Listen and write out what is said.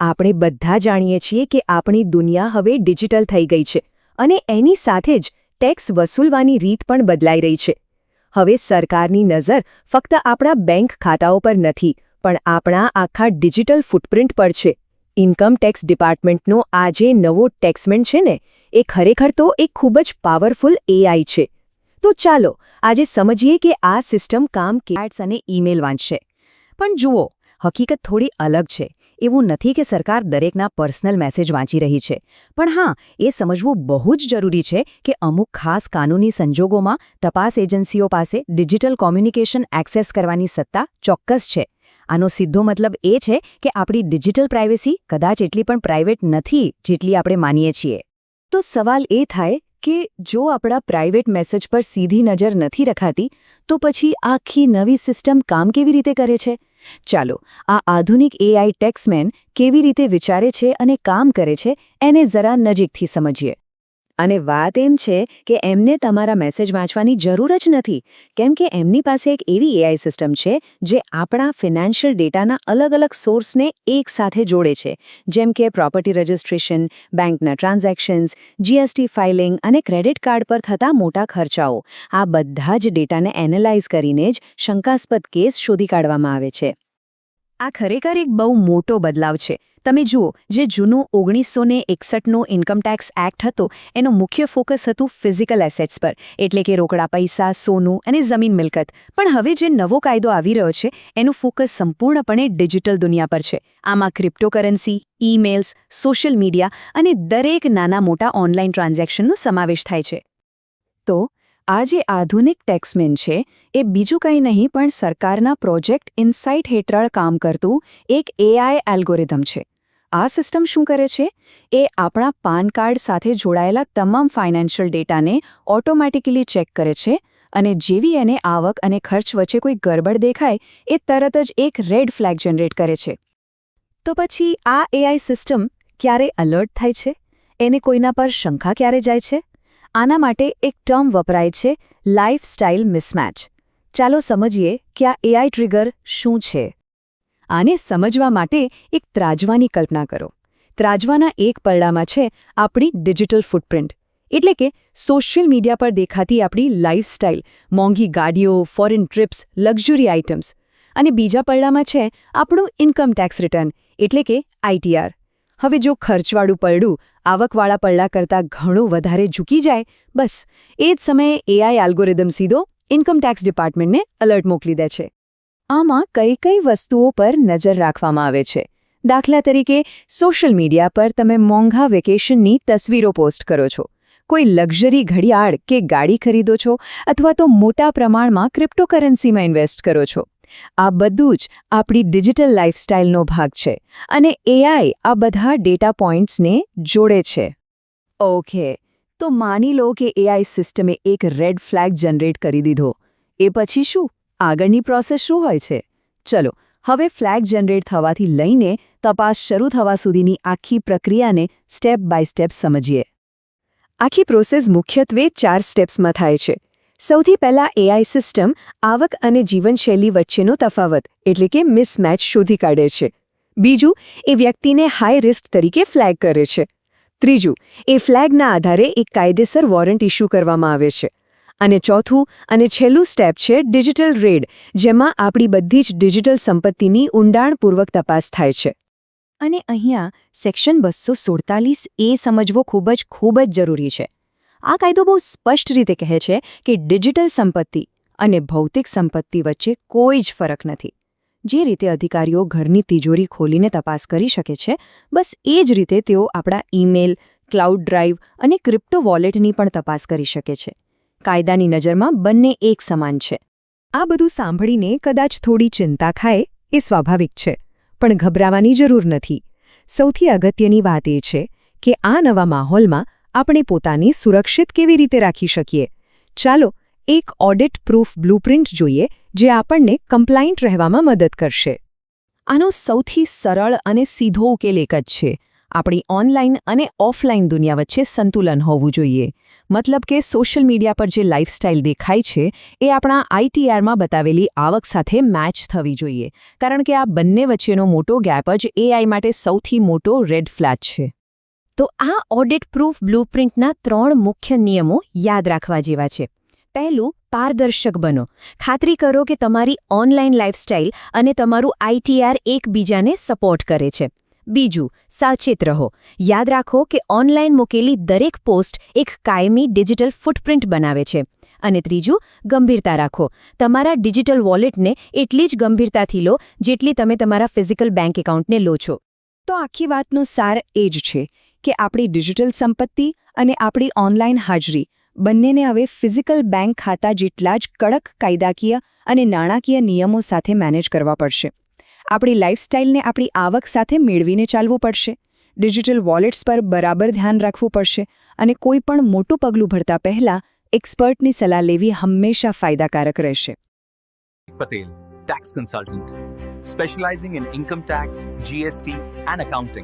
આપણે બધા જાણીએ છીએ કે આપણી દુનિયા હવે ડિજિટલ થઈ ગઈ છે અને એની સાથે જ ટેક્સ વસૂલવાની રીત પણ બદલાઈ રહી છે. હવે સરકારની નજર ફક્ત આપણા બેંક ખાતાઓ પર નથી પણ આપણા આખા ડિજિટલ ફૂટપ્રિન્ટ પર છે. ઇન્કમ ટેક્સ ડિપાર્ટમેન્ટનો આ જે નવો ટેક્સમેન છે ને, એ ખરેખર તો એક ખૂબ જ પાવરફુલ AI છે. તો ચાલો આજે સમજીએ કે આ સિસ્ટમ કામ એડ્સ અને ઈમેલ વાંચશે. પણ જુઓ, હકીકત થોડી અલગ છે. એવું નથી કે સરકાર દરેકના પર્સનલ મેસેજ વાંચી રહી છે, પણ હા, એ સમજવું બહુ જ જરૂરી છે કે અમુક ખાસ કાનૂની સંજોગોમાં તપાસ એજન્સીઓ પાસે ડિજિટલ કોમ્યુનિકેશન એક્સેસ કરવાની સત્તા ચોક્કસ છે. આનો સીધો મતલબ એ છે કે આપણી ડિજિટલ પ્રાઇવેસી કદાચ એટલી પણ પ્રાઇવેટ નથી જેટલી આપણે માનીએ છીએ. તો સવાલ એ થાય કે જો આપણા પ્રાઇવેટ મેસેજ પર સીધી નજર નથી રખાતી, તો પછી આખી નવી સિસ્ટમ કામ કેવી રીતે કરે છે? ચાલો, આ આધુનિક AI ટેક્સમેન કેવી રીતે વિચારે છે અને કામ કરે છે એને જરા નજીકથી સમજીએ. અને વાત એમ છે કે એમને તમારા મેસેજ વાંચવાની જરૂર જ નથી, કેમ કે એમની પાસે એક એવી AI સિસ્ટમ છે જે આપણા ફિનાન્શિયલ ડેટાના અલગ-અલગ સોર્સને એક સાથે જોડે છે, જેમ કે પ્રોપર્ટી રજિસ્ટ્રેશન, બેંકના ટ્રાન્ઝેક્શન્સ, GST ફાઇલિંગ અને ક્રેડિટ કાર્ડ પર થતા મોટા ખર્ચાઓ. આ બધા જ ડેટાને એનાલાઇઝ કરીને જ શંકાસ્પદ કેસ શોધી કાઢવામાં આવે છે. આ ખરેખર એક બહુ મોટો બદલાવ છે. તમે જુઓ, જે જૂનું 1961નો ઇન્કમટેક્સ એક્ટ હતો, એનો મુખ્ય ફોકસ હતું ફિઝિકલ એસેટ્સ પર, એટલે કે રોકડા પૈસા, સોનું અને જમીન મિલકત. પણ હવે જે નવો કાયદો આવી રહ્યો છે, એનું ફોકસ સંપૂર્ણપણે ડિજિટલ દુનિયા પર છે. આમાં ક્રિપ્ટોકરન્સી, ઈમેલ્સ, સોશિયલ મીડિયા અને દરેક નાના-મોટા ઓનલાઈન ટ્રાન્ઝેક્શનનો સમાવેશ થાય છે. તો આ જે આધુનિક ટેક્સમેન છે, એ બીજું કંઈ નહીં પણ સરકારના પ્રોજેક્ટ ઇનસાઇટ હેઠળ કામ કરતું એક AI એલ્ગોરિધમ છે. આ સિસ્ટમ શું કરે છે? એ આપણા પાન કાર્ડ સાથે જોડાયેલા તમામ ફાઇનાન્શિયલ ડેટાને ઓટોમેટિકલી ચેક કરે છે અને જેવી એને આવક અને ખર્ચ વચ્ચે કોઈ ગરબડ દેખાય, એ તરત જ એક રેડ ફ્લેગ જનરેટ કરે છે. તો પછી આ AI સિસ્ટમ ક્યારે એલર્ટ થાય છે? એને કોઈના પર શંકા ક્યારે જાય છે? આના માટે એક ટર્મ વપરાય છે, લાઇફસ્ટાઇલ મિસમેચ. ચાલો સમજીએ કે આ AI ટ્રિગર શું છે. આને સમજવા માટે એક ત્રાજવાની કલ્પના કરો. ત્રાજવાના એક પૈડામાં છે આપણી ડિજિટલ ફૂટપ્રિન્ટ, એટલે કે સોશિયલ મીડિયા પર દેખાતી આપણી લાઇફસ્ટાઇલ, મોંઘી ગાડીઓ, ફોરેન ટ્રિપ્સ, લક્ઝરી આઇટમ્સ. અને બીજા પૈડામાં છે આપણું ઇન્કમ ટેક્સ રિટર્ન, એટલે કે ITR. હવે જો ખર્ચવાળું પૈડું આવકવાળા પૈડા કરતાં ઘણું વધારે ઝૂકી જાય, બસ એ જ સમયે AI એલ્ગોરિધમ સીધો ઇન્કમ ટેક્સ ડિપાર્ટમેન્ટને એલર્ટ મોકલી દે છે. આમાં કઈ કઈ વસ્તુઓ પર નજર રાખવામાં આવે છે? દાખલા તરીકે, સોશિયલ મીડિયા પર તમે મોંઘા વેકેશનની તસવીરો પોસ્ટ કરો છો, કોઈ લક્ઝરી ઘડિયાળ કે ગાડી ખરીદો છો, અથવા તો મોટા પ્રમાણમાં ક્રિપ્ટોકરન્સીમાં ઇન્વેસ્ટ કરો છો. આ બધું જ આપણી ડિજિટલ લાઇફસ્ટાઇલનો ભાગ છે અને AI આ બધા ડેટા પોઇન્ટ્સને જોડે છે. ઓકે, તો માની લો કે AI સિસ્ટમે એક રેડ ફ્લેગ જનરેટ કરી દીધો. એ પછી શું? આગળની પ્રોસેસ શું હોય છે? ચલો, હવે ફ્લેગ જનરેટ થવાથી લઈને તપાસ શરૂ થવા સુધીની આખી પ્રક્રિયાને સ્ટેપ બાય સ્ટેપ સમજીએ. આખી પ્રોસેસ મુખ્યત્વે 4 સ્ટેપ્સમાં થાય છે. સૌથી પહેલાં AI સિસ્ટમ આવક અને જીવનશૈલી વચ્ચેનો તફાવત, એટલે કે મિસમેચ શોધી કાઢે છે. બીજું, એ વ્યક્તિને હાઈ રિસ્ક તરીકે ફ્લેગ કરે છે. ત્રીજું, એ ફ્લેગના આધારે એક કાયદેસર વોરંટ ઇસ્યુ કરવામાં આવે છે. અને ચોથું અને છેલ્લું સ્ટેપ છે ડિજિટલ રેડ, જેમાં આપણી બધી જ ડિજિટલ સંપત્તિની ઊંડાણપૂર્વક તપાસ થાય છે. અને અહીંયા સેક્શન 247A સમજવો ખૂબ જ જરૂરી છે. આ કાયદો બહુ સ્પષ્ટ રીતે કહે છે કે ડિજિટલ સંપત્તિ અને ભૌતિક સંપત્તિ વચ્ચે કોઈ જ ફરક નથી. જે રીતે અધિકારીઓ ઘરની તિજોરી ખોલીને તપાસ કરી શકે છે, બસ એ જ રીતે તેઓ આપણા ઈમેલ, ક્લાઉડ ડ્રાઈવ અને ક્રિપ્ટો વોલેટની પણ તપાસ કરી શકે છે. કાયદાની નજરમાં બંને એક સમાન છે. આ બધું સાંભળીને કદાચ થોડી ચિંતા ખાય, એ સ્વાભાવિક છે, પણ ગભરાવાની જરૂર નથી. સૌથી અગત્યની વાત એ છે કે આ નવા માહોલમાં આપણે પોતાની સુરક્ષિત કેવી રીતે રાખી શકીએ. ચાલો એક ઓડિટ પ્રૂફ બ્લુપ્રિન્ટ જોઈએ, જે આપણને કમ્પ્લાયન્ટ રહેવામાં મદદ કરશે. આનો સૌથી સરળ અને સીધો ઉકેલ એક જ છે. આપણી ઓનલાઈન અને ઓફલાઈન દુનિયા વચ્ચે સંતુલન હોવું જોઈએ. મતલબ કે સોશિયલ મીડિયા પર જે લાઇફસ્ટાઇલ દેખાય છે એ આપણા આઈટીઆરમાં બતાવેલી આવક સાથે મેચ થવી જોઈએ, કારણ કે આ બંને વચ્ચેનો મોટો ગેપ જ એઆઈ માટે સૌથી મોટો રેડ ફ્લેગ છે. તો આ ઓડિટ પ્રૂફ બ્લુપ્રિન્ટના 3 મુખ્ય નિયમો યાદ રાખવા જેવા છે. પહેલું, પારદર્શક બનો. ખાતરી કરો કે તમારી ઓનલાઈન લાઇફસ્ટાઇલ અને તમારું આઈટીઆર એકબીજાને સપોર્ટ કરે છે. બીજું, સાવચેત રહો. યાદ રાખો કે ઓનલાઈન મૂકેલી દરેક પોસ્ટ એક કાયમી ડિજિટલ ફૂટપ્રિન્ટ બનાવે છે. અને ત્રીજું, ગંભીરતા રાખો. તમારા ડિજિટલ વોલેટને એટલી જ ગંભીરતાથી લો જેટલી તમે તમારા ફિઝિકલ બેંક એકાઉન્ટને લો છો. તો આખી વાતનો સાર એ જ છે કે આપણી ડિજિટલ સંપત્તિ અને આપણી ઓનલાઈન હાજરી બંનેને હવે ફિઝિકલ બેંક ખાતા જેટલા જ કડક કાયદાકીય અને નાણાકીય નિયમો સાથે મેનેજ કરવા પડશે. આપણી લાઇફસ્ટાઇલને આપણી આવક સાથે મેળવીને ચાલવું પડશે. ડિજિટલ વોલેટ્સ પર બરાબર ધ્યાન રાખવું પડશે અને કોઈ પણ મોટું પગલું ભરતા પહેલાં એક્સપર્ટની સલાહ લેવી હંમેશા ફાયદાકારક રહેશે. Patel, tax consultant, specializing in income tax, GST, and accounting.